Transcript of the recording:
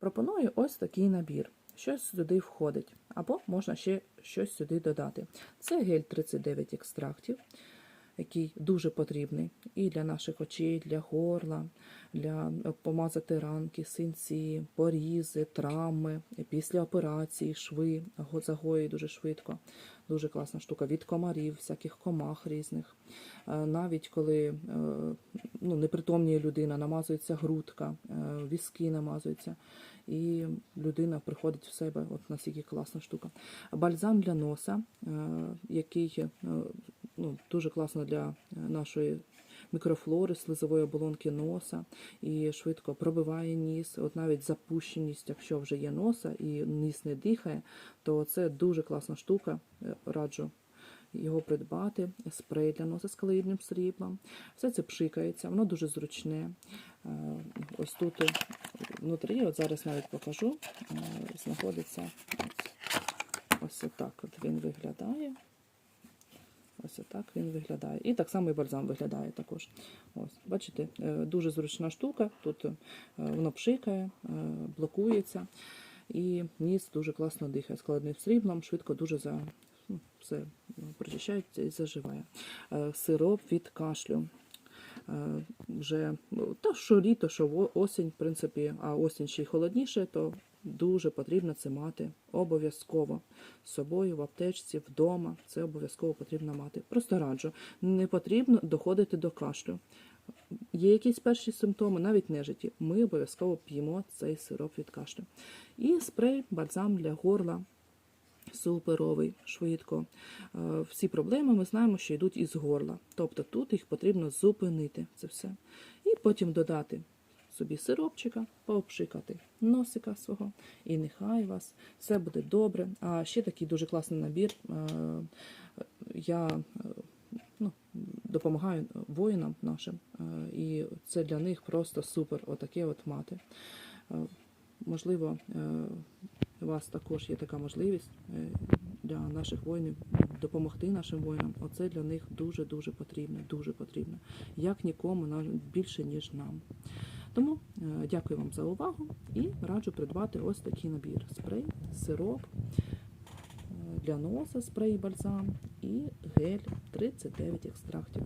Пропоную ось такий набір. Щось сюди входить, або можна ще щось сюди додати. Це гель 39 екстрактів, який дуже потрібний і для наших очей, для горла, для помазати ранки, синці, порізи, травми, після операції, шви загоює дуже швидко. Дуже класна штука. Від комарів, всяких комах різних. Навіть коли непритомніє людина, намазується грудка, візки намазуються, і людина приходить в себе. От настільки класна штука. Бальзам для носа, який дуже класно для нашої мікрофлори, слизової оболонки носа, і швидко пробиває ніс. От навіть запущеність, якщо вже є носа і ніс не дихає, то це дуже класна штука. Раджу його придбати. Спрей для носа з калоїдним сріблом. Все це пшикається, воно дуже зручне. Ось тут внутрі, от зараз навіть покажу, знаходиться ось отак от він виглядає. Ось так він виглядає. І так само і бальзам виглядає також. Ось, бачите, дуже зручна штука. Тут воно пшикає, блокується. І ніс дуже класно дихає. Складним сріблом, швидко дуже все прочищається і заживає. Сироп від кашлю. Вже що літо, що осінь, в принципі, а осінь ще й холодніше, то дуже потрібно це мати обов'язково з собою в аптечці, вдома. Це обов'язково потрібно мати. Просто раджу, не потрібно доходити до кашлю. Є якісь перші симптоми, навіть нежиті. Ми обов'язково п'ємо цей сироп від кашлю. І спрей, бальзам для горла. Суперовий, швидко. Всі проблеми ми знаємо, що йдуть із горла. Тобто тут їх потрібно зупинити, це все. І потім додати собі сиропчика, пообшикати носика свого, і нехай у вас все буде добре. А ще такий дуже класний набір. Я допомагаю воїнам нашим, і це для них просто супер, отаке от мати. Можливо, у вас також є така можливість для наших воїнів допомогти нашим воїнам. Оце для них дуже-дуже потрібно, дуже потрібно. Як нікому, більше, ніж нам. Тому дякую вам за увагу і раджу придбати ось такий набір. Спрей, сироп для носа, спрей, бальзам і гель 39 екстрактів.